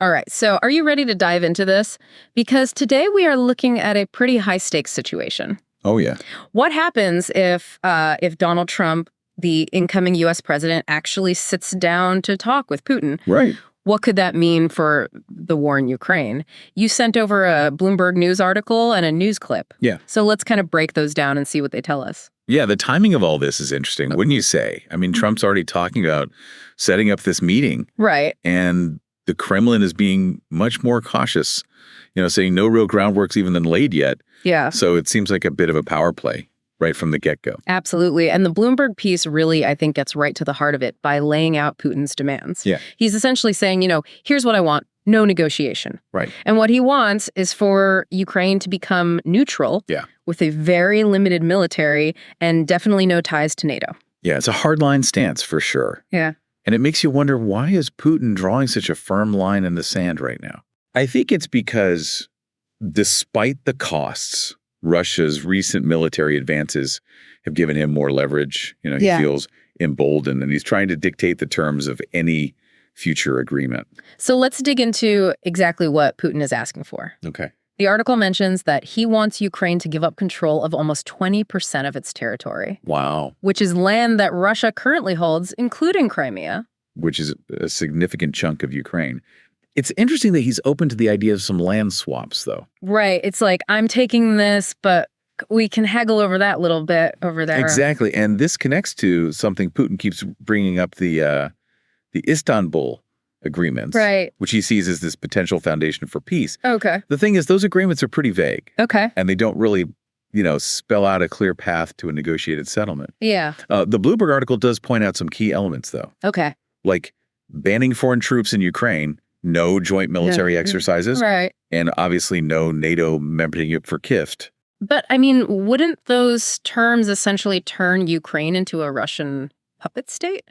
All right, so are you ready to dive into this? Because today we are looking at a pretty high-stakes situation. Oh, yeah. What happens if Donald Trump, the incoming U.S. president, actually sits down to talk with Putin? Right. What could that mean for the war in Ukraine? You sent over a Bloomberg News article and a news clip. Yeah. So let's kind of break those down and see what they tell us. Yeah, the timing of all this is interesting, wouldn't you say? I mean, Trump's already talking about setting up this meeting. Right. And the Kremlin is being much more cautious, saying no real groundwork's even been laid yet. Yeah. So it seems like a bit of a power play right from the get-go. Absolutely. And the Bloomberg piece really, I think, gets right to the heart of it by laying out Putin's demands. Yeah. He's essentially saying, here's what I want. No negotiation. Right. And what he wants is for Ukraine to become neutral with a very limited military and definitely no ties to NATO. Yeah, it's a hardline stance for sure. Yeah. And it makes you wonder, why is Putin drawing such a firm line in the sand right now? I think it's because despite the costs, Russia's recent military advances have given him more leverage. He feels emboldened, and he's trying to dictate the terms of any future agreement. So let's dig into exactly what Putin is asking for. Okay. The article mentions that he wants Ukraine to give up control of almost 20% of its territory. Wow. Which is land that Russia currently holds, including Crimea. Which is a significant chunk of Ukraine. It's interesting that he's open to the idea of some land swaps, though. Right. It's like, I'm taking this, but we can haggle over that little bit over there. Exactly. And this connects to something Putin keeps bringing up, the Istanbul agreements, right, which he sees as this potential foundation for peace. Okay. The thing is, those agreements are pretty vague. Okay. And they don't really, spell out a clear path to a negotiated settlement. Yeah. The Bloomberg article does point out some key elements, though. Okay. Like banning foreign troops in Ukraine, no joint military exercises, right, and obviously no NATO membership for Kift. But, I mean, wouldn't those terms essentially turn Ukraine into a Russian puppet state?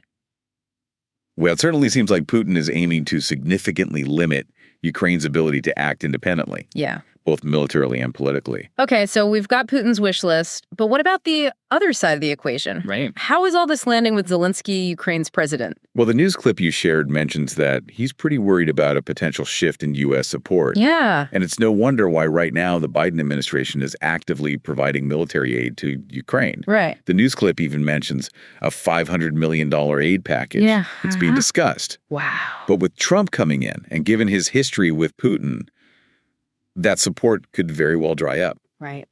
Well, it certainly seems like Putin is aiming to significantly limit Ukraine's ability to act independently. Yeah. Both militarily and politically. Okay, so we've got Putin's wish list, but what about the other side of the equation? Right. How is all this landing with Zelenskyy, Ukraine's president? Well, the news clip you shared mentions that he's pretty worried about a potential shift in U.S. support. Yeah. And it's no wonder why right now the Biden administration is actively providing military aid to Ukraine. Right. The news clip even mentions a $500 million aid package that's being discussed. Wow. But with Trump coming in and given his history with Putin, that support could very well dry up. Right.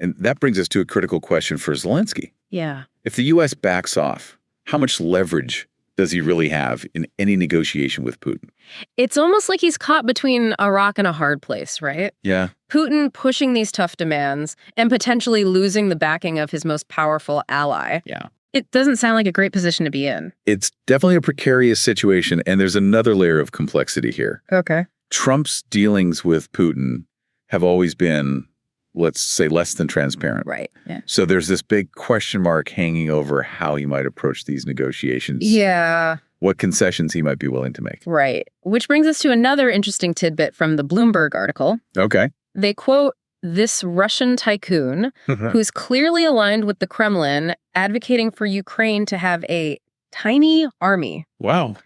And that brings us to a critical question for Zelenskyy. Yeah. If the U.S. backs off, how much leverage does he really have in any negotiation with Putin? It's almost like he's caught between a rock and a hard place, right? Yeah. Putin pushing these tough demands and potentially losing the backing of his most powerful ally. Yeah. It doesn't sound like a great position to be in. It's definitely a precarious situation, and there's another layer of complexity here. Okay. Trump's dealings with Putin have always been, let's say, less than transparent. Right. Yeah. So there's this big question mark hanging over how he might approach these negotiations. Yeah. What concessions he might be willing to make. Right. Which brings us to another interesting tidbit from the Bloomberg article. Okay. They quote this Russian tycoon who's clearly aligned with the Kremlin, advocating for Ukraine to have a tiny army. Wow.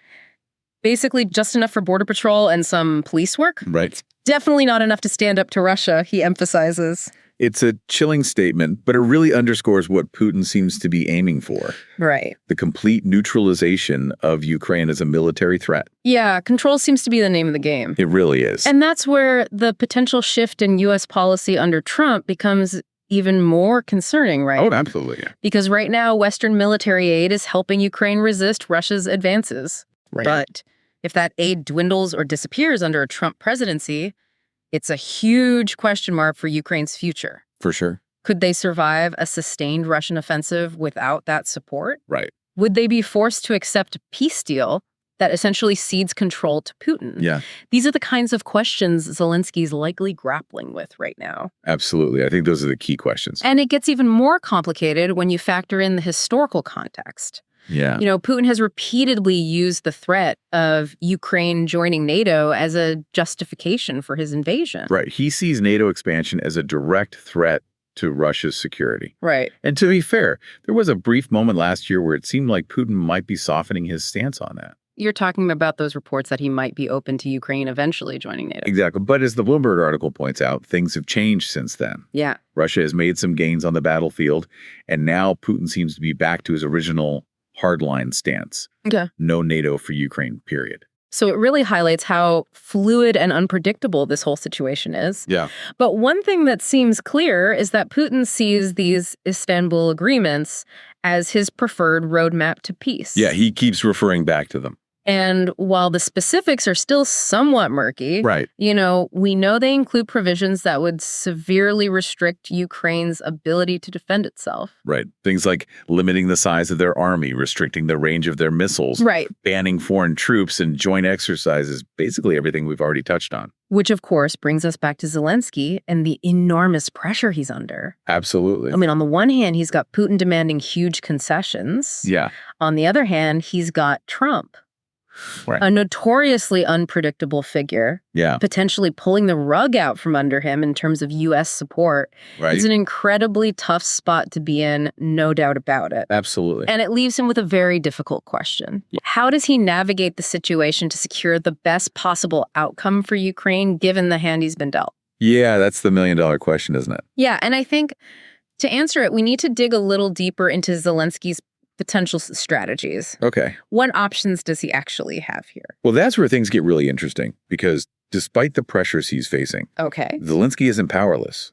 Basically just enough for border patrol and some police work. Right. Definitely not enough to stand up to Russia, he emphasizes. It's a chilling statement, but it really underscores what Putin seems to be aiming for. Right. The complete neutralization of Ukraine as a military threat. Yeah, control seems to be the name of the game. It really is. And that's where the potential shift in U.S. policy under Trump becomes even more concerning, right? Oh, absolutely. Yeah. Because right now, Western military aid is helping Ukraine resist Russia's advances. Right. But if that aid dwindles or disappears under a Trump presidency, it's a huge question mark for Ukraine's future. For sure. Could they survive a sustained Russian offensive without that support? Right. Would they be forced to accept a peace deal that essentially cedes control to Putin? Yeah. These are the kinds of questions Zelensky's likely grappling with right now. Absolutely. I think those are the key questions. And it gets even more complicated when you factor in the historical context. Yeah. Putin has repeatedly used the threat of Ukraine joining NATO as a justification for his invasion. Right. He sees NATO expansion as a direct threat to Russia's security. Right. And to be fair, there was a brief moment last year where it seemed like Putin might be softening his stance on that. You're talking about those reports that he might be open to Ukraine eventually joining NATO. Exactly. But as the Bloomberg article points out, things have changed since then. Yeah. Russia has made some gains on the battlefield, and now Putin seems to be back to his original hardline stance. Okay. No NATO for Ukraine, period. So it really highlights how fluid and unpredictable this whole situation is. Yeah. But one thing that seems clear is that Putin sees these Istanbul agreements as his preferred roadmap to peace. Yeah, he keeps referring back to them. And while the specifics are still somewhat murky, Right. we know they include provisions that would severely restrict Ukraine's ability to defend itself. Right. Things like limiting the size of their army, restricting the range of their missiles, Right. banning foreign troops and joint exercises, basically everything we've already touched on. Which, of course, brings us back to Zelenskyy and the enormous pressure he's under. Absolutely. I mean, on the one hand, he's got Putin demanding huge concessions. Yeah. On the other hand, he's got Trump. Right. A notoriously unpredictable figure, Yeah. potentially pulling the rug out from under him in terms of U.S. support. Right. It's an incredibly tough spot to be in, no doubt about it. Absolutely. And it leaves him with a very difficult question. How does he navigate the situation to secure the best possible outcome for Ukraine, given the hand he's been dealt? Yeah, that's the million-dollar question, isn't it? Yeah, and I think to answer it, we need to dig a little deeper into Zelensky's potential strategies. Okay. What options does he actually have here? Well, that's where things get really interesting, because despite the pressures he's facing, Okay. Zelenskyy isn't powerless.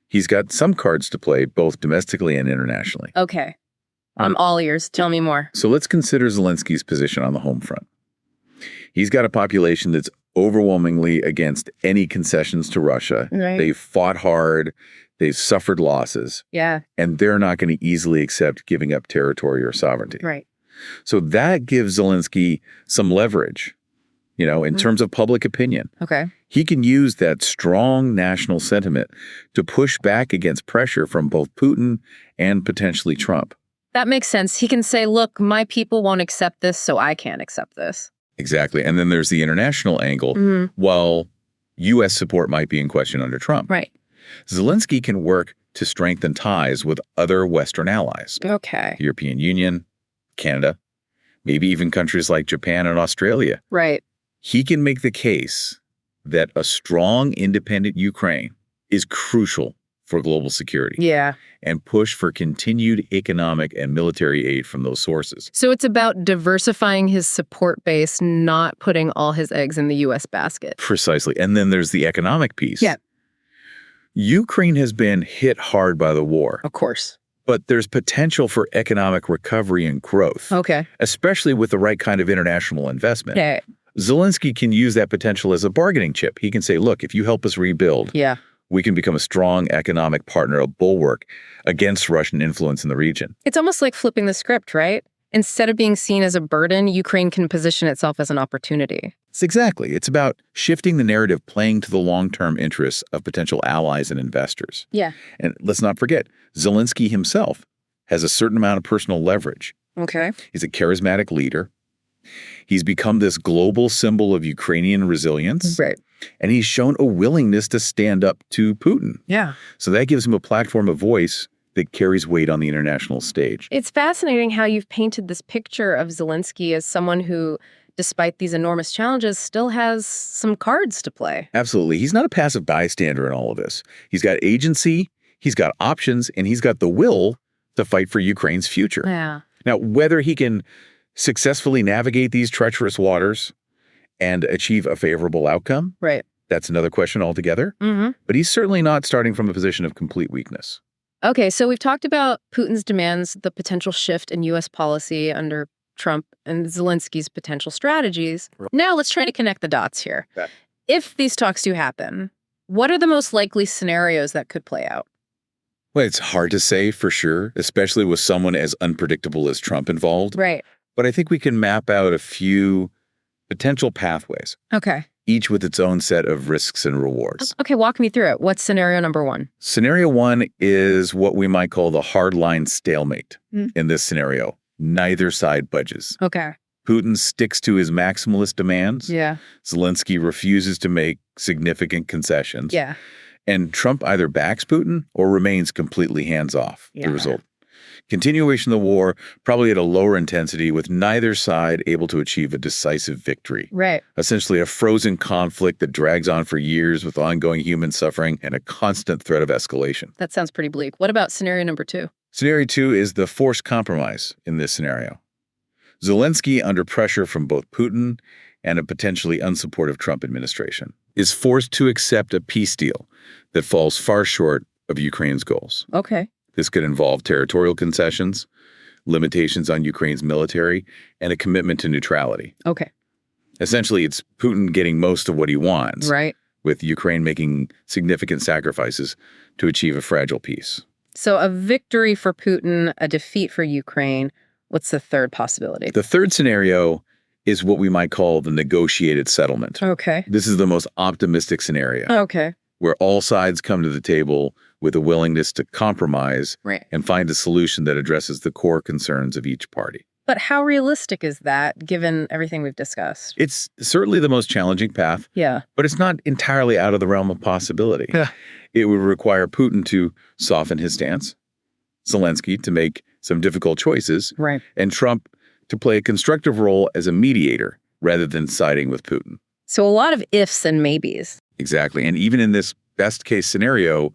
He's got some cards to play, both domestically and internationally. Okay. I'm all ears. Tell me more. So let's consider Zelenskyy's position on the home front. He's got a population that's overwhelmingly against any concessions to Russia. Right. They've fought hard. They've suffered losses. Yeah. And they're not going to easily accept giving up territory or sovereignty. Right. So that gives Zelenskyy some leverage, in terms of public opinion. Okay. He can use that strong national sentiment to push back against pressure from both Putin and potentially Trump. That makes sense. He can say, look, my people won't accept this, so I can't accept this. Exactly. And then there's the international angle. While U.S. support might be in question under Trump. Right. Zelenskyy can work to strengthen ties with other Western allies. Okay. The European Union, Canada, maybe even countries like Japan and Australia. Right. He can make the case that a strong, independent Ukraine is crucial for global security. Yeah. And push for continued economic and military aid from those sources. So it's about diversifying his support base, not putting all his eggs in the U.S. basket. Precisely. And then there's the economic piece. Yeah. Ukraine has been hit hard by the war. Of course. But there's potential for economic recovery and growth. Okay. Especially with the right kind of international investment. Okay. Zelenskyy can use that potential as a bargaining chip. He can say, look, if you help us rebuild, we can become a strong economic partner, a bulwark against Russian influence in the region. It's almost like flipping the script, right? Instead of being seen as a burden, Ukraine can position itself as an opportunity. It's about shifting the narrative, playing to the long-term interests of potential allies and investors. Yeah. And let's not forget, Zelenskyy himself has a certain amount of personal leverage. Okay. He's a charismatic leader. He's become this global symbol of Ukrainian resilience. Right. And he's shown a willingness to stand up to Putin. Yeah. So that gives him a platform of voice that carries weight on the international stage. It's fascinating how you've painted this picture of Zelenskyy as someone who, despite these enormous challenges, still has some cards to play. Absolutely. He's not a passive bystander in all of this. He's got agency, he's got options, and he's got the will to fight for Ukraine's future. Yeah. Now, whether he can successfully navigate these treacherous waters and achieve a favorable outcome, right, that's another question altogether. But he's certainly not starting from a position of complete weakness. Okay, so we've talked about Putin's demands, the potential shift in U.S. policy under Trump, and Zelensky's potential strategies. Now let's try to connect the dots here. Okay. If these talks do happen, what are the most likely scenarios that could play out? Well, it's hard to say for sure, especially with someone as unpredictable as Trump involved. Right. But I think we can map out a few potential pathways. Okay. Each with its own set of risks and rewards. Okay, walk me through it. What's scenario number one? Scenario one is what we might call the hardline stalemate. In this scenario, neither side budges. Okay. Putin sticks to his maximalist demands. Yeah. Zelenskyy refuses to make significant concessions. Yeah. And Trump either backs Putin or remains completely hands-off. Yeah. The result, Continuation of the war, probably at a lower intensity, with neither side able to achieve a decisive victory. Right. Essentially a frozen conflict that drags on for years with ongoing human suffering and a constant threat of escalation. That sounds pretty bleak. What about scenario number 2? Scenario 2 is the forced compromise in this scenario. Zelenskyy, under pressure from both Putin and a potentially unsupportive Trump administration, is forced to accept a peace deal that falls far short of Ukraine's goals. Okay. This could involve territorial concessions, limitations on Ukraine's military, and a commitment to neutrality. Okay. Essentially, it's Putin getting most of what he wants, Right. with Ukraine making significant sacrifices to achieve a fragile peace. So a victory for Putin, a defeat for Ukraine. What's the third possibility? The third scenario is what we might call the negotiated settlement. Okay. This is the most optimistic scenario, Okay. where all sides come to the table with a willingness to compromise Right. and find a solution that addresses the core concerns of each party. But how realistic is that, given everything we've discussed? It's certainly the most challenging path, Yeah. but it's not entirely out of the realm of possibility. It would require Putin to soften his stance, Zelenskyy to make some difficult choices, Right. and Trump to play a constructive role as a mediator rather than siding with Putin. So a lot of ifs and maybes. Exactly. And even in this best case scenario,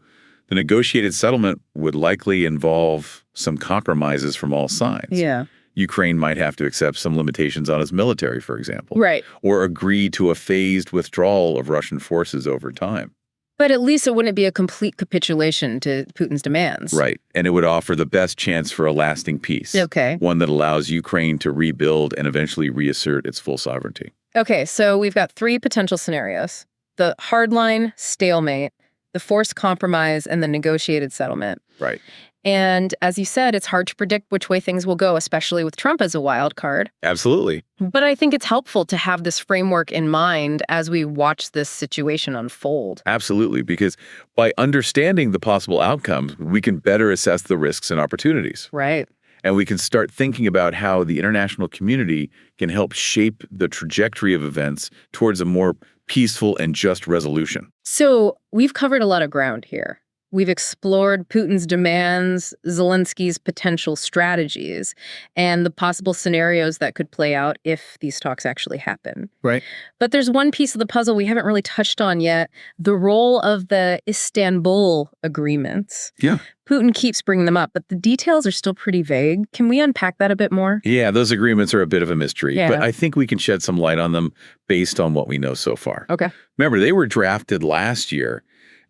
the negotiated settlement would likely involve some compromises from all sides. Yeah. Ukraine might have to accept some limitations on its military, for example, Right. or agree to a phased withdrawal of Russian forces over time. But at least it wouldn't be a complete capitulation to Putin's demands. Right. And it would offer the best chance for a lasting peace. Okay. One that allows Ukraine to rebuild and eventually reassert its full sovereignty. Okay, so we've got 3 potential scenarios. The hardline stalemate, the forced compromise, and the negotiated settlement. Right. And as you said, it's hard to predict which way things will go, especially with Trump as a wild card. Absolutely. But I think it's helpful to have this framework in mind as we watch this situation unfold. Absolutely. Because by understanding the possible outcomes, we can better assess the risks and opportunities. Right. And we can start thinking about how the international community can help shape the trajectory of events towards a more peaceful and just resolution. So we've covered a lot of ground here. We've explored Putin's demands, Zelensky's potential strategies, and the possible scenarios that could play out if these talks actually happen. Right. But there's one piece of the puzzle we haven't really touched on yet, the role of the Istanbul agreements. Yeah. Putin keeps bringing them up, but the details are still pretty vague. Can we unpack that a bit more? Yeah, those agreements are a bit of a mystery, Yeah. but I think we can shed some light on them based on what we know so far. Okay. Remember, they were drafted last year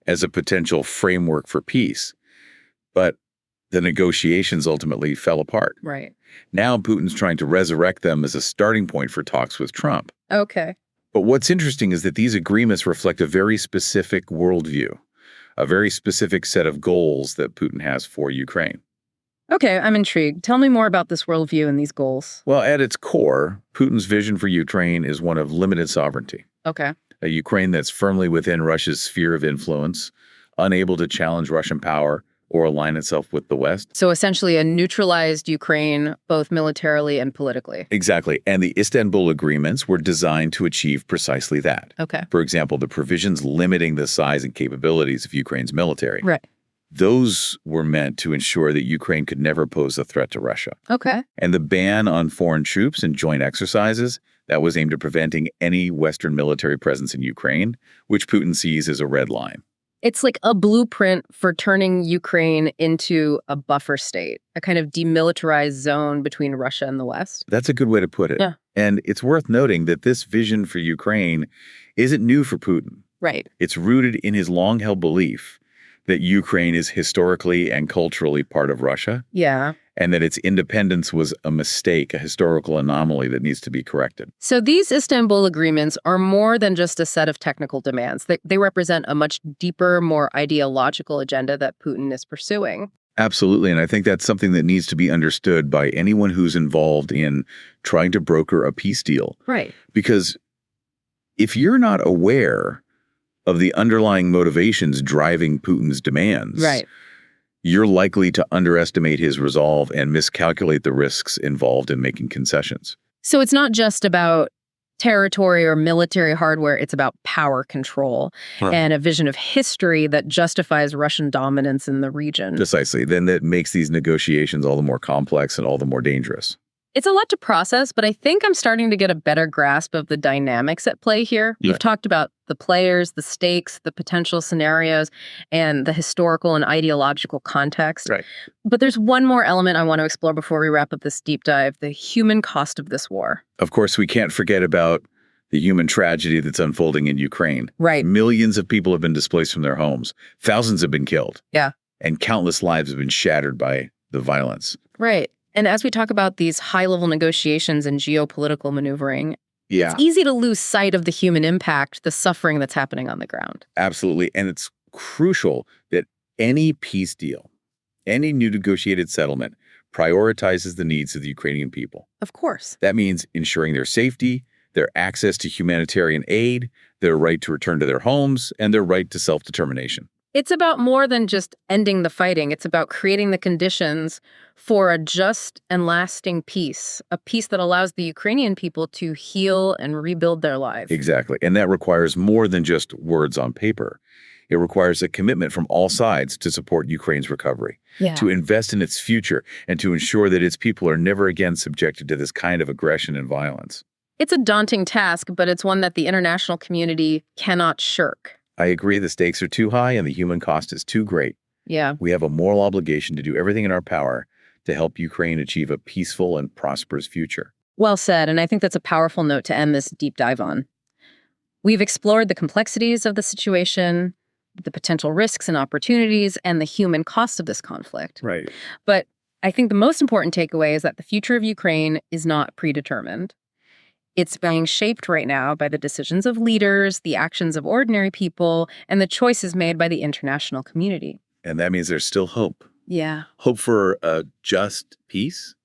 as a potential framework for peace, but the negotiations ultimately fell apart. Right. Now Putin's trying to resurrect them as a starting point for talks with Trump. Okay. But what's interesting is that these agreements reflect a very specific worldview, a very specific set of goals that Putin has for Ukraine. Okay, I'm intrigued. Tell me more about this worldview and these goals. Well, at its core, Putin's vision for Ukraine is one of limited sovereignty. Okay. A Ukraine that's firmly within Russia's sphere of influence, unable to challenge Russian power or align itself with the West. So essentially a neutralized Ukraine, both militarily and politically. Exactly. And the Istanbul agreements were designed to achieve precisely that. Okay. For example, the provisions limiting the size and capabilities of Ukraine's military. Right. Those were meant to ensure that Ukraine could never pose a threat to Russia. Okay. And the ban on foreign troops and joint exercises, that was aimed at preventing any Western military presence in Ukraine, which Putin sees as a red line. It's like a blueprint for turning Ukraine into a buffer state, a kind of demilitarized zone between Russia and the West. That's a good way to put it. Yeah. And it's worth noting that this vision for Ukraine isn't new for Putin. Right. It's rooted in his long-held belief that Ukraine is historically and culturally part of Russia, Yeah. and that its independence was a mistake, a historical anomaly that needs to be corrected. So these Istanbul agreements are more than just a set of technical demands. They represent a much deeper, more ideological agenda that Putin is pursuing. Absolutely, and I think that's something that needs to be understood by anyone who's involved in trying to broker a peace deal. Right. Because if you're not aware of the underlying motivations driving Putin's demands, Right. you're likely to underestimate his resolve and miscalculate the risks involved in making concessions. So it's not just about territory or military hardware. It's about power control Right. and a vision of history that justifies Russian dominance in the region. Precisely. Then that makes these negotiations all the more complex and all the more dangerous. It's a lot to process, but I think I'm starting to get a better grasp of the dynamics at play here. Yeah. We've talked about the players, the stakes, the potential scenarios, and the historical and ideological context. Right. But there's one more element I want to explore before we wrap up this deep dive: the human cost of this war. Of course, we can't forget about the human tragedy that's unfolding in Ukraine. Right. Millions of people have been displaced from their homes. Thousands have been killed. Yeah. And countless lives have been shattered by the violence. Right. And as we talk about these high-level negotiations and geopolitical maneuvering, Yeah, it's easy to lose sight of the human impact, the suffering that's happening on the ground. absolutely. And it's crucial that any peace deal, any new negotiated settlement prioritizes the needs of the Ukrainian people. Of course. That means ensuring their safety, their access to humanitarian aid, their right to return to their homes, and their right to self-determination. It's about more than just ending the fighting. It's about creating the conditions for a just and lasting peace, a peace that allows the Ukrainian people to heal and rebuild their lives. Exactly. And that requires more than just words on paper. It requires a commitment from all sides to support Ukraine's recovery, Yeah. to invest in its future, and to ensure that its people are never again subjected to this kind of aggression and violence. It's a daunting task, but it's one that the international community cannot shirk. I agree the stakes are too high and the human cost is too great. Yeah. We have a moral obligation to do everything in our power to help Ukraine achieve a peaceful and prosperous future. Well said, and I think that's a powerful note to end this deep dive on. We've explored the complexities of the situation, the potential risks and opportunities, and the human cost of this conflict. Right. But I think the most important takeaway is that the future of Ukraine is not predetermined. It's being shaped right now by the decisions of leaders, the actions of ordinary people, and the choices made by the international community. And that means there's still hope. Yeah. Hope for a just peace,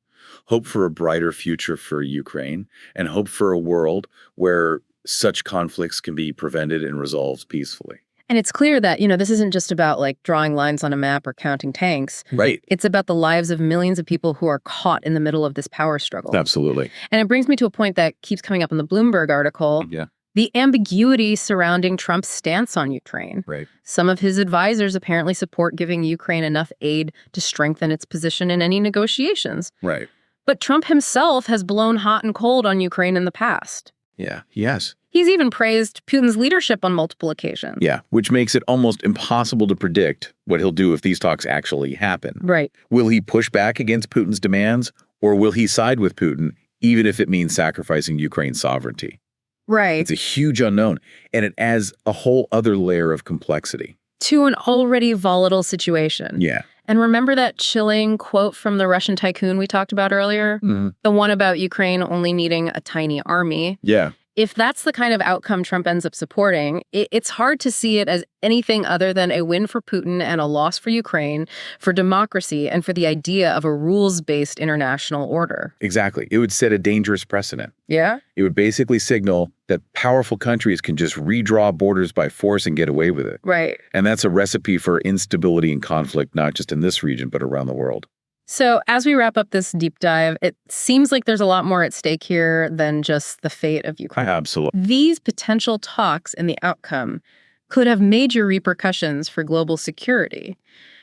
hope for a brighter future for Ukraine, and hope for a world where such conflicts can be prevented and resolved peacefully. And it's clear that, this isn't just about drawing lines on a map or counting tanks. Right. It's about the lives of millions of people who are caught in the middle of this power struggle. Absolutely. And it brings me to a point that keeps coming up in the Bloomberg article. Yeah. The ambiguity surrounding Trump's stance on Ukraine. Right. Some of his advisors apparently support giving Ukraine enough aid to strengthen its position in any negotiations. Right. But Trump himself has blown hot and cold on Ukraine in the past. Yeah. Yes. He's even praised Putin's leadership on multiple occasions. Yeah. Which makes it almost impossible to predict what he'll do if these talks actually happen. Right. Will he push back against Putin's demands, or will he side with Putin, even if it means sacrificing Ukraine's sovereignty? Right. It's a huge unknown, and it adds a whole other layer of complexity. To an already volatile situation. Yeah. And remember that chilling quote from the Russian tycoon we talked about earlier? Mm-hmm. The one about Ukraine only needing a tiny army. Yeah. If that's the kind of outcome Trump ends up supporting, it's hard to see it as anything other than a win for Putin and a loss for Ukraine, for democracy, and for the idea of a rules-based international order. Exactly. It would set a dangerous precedent. Yeah? It would basically signal that powerful countries can just redraw borders by force and get away with it. Right. And that's a recipe for instability and conflict, not just in this region, but around the world. So as we wrap up this deep dive, it seems like there's a lot more at stake here than just the fate of Ukraine. Absolutely. These potential talks and the outcome could have major repercussions for global security,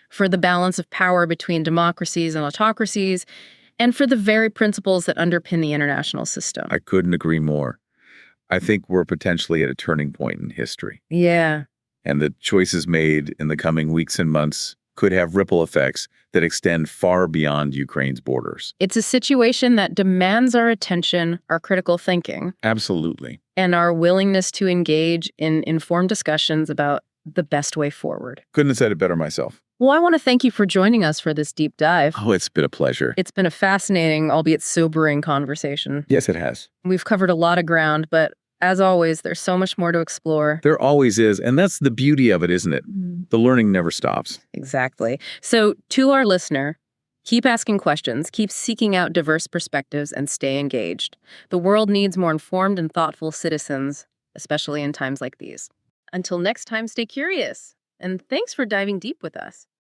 for the balance of power between democracies and autocracies, and for the very principles that underpin the international system. I couldn't agree more. I think we're potentially at a turning point in history. Yeah. And the choices made in the coming weeks and months could have ripple effects that extend far beyond Ukraine's borders. It's a situation that demands our attention, our critical thinking, Absolutely. and our willingness to engage in informed discussions about the best way forward. Couldn't have said it better myself. Well, I want to thank you for joining us for this deep dive. Oh, it's been a pleasure. It's been a fascinating, albeit sobering conversation. Yes, it has. We've covered a lot of ground, but as always, there's so much more to explore. There always is. And that's the beauty of it, isn't it? The learning never stops. Exactly. So to our listener, keep asking questions, keep seeking out diverse perspectives, and stay engaged. The world needs more informed and thoughtful citizens, especially in times like these. Until next time, stay curious. And thanks for diving deep with us.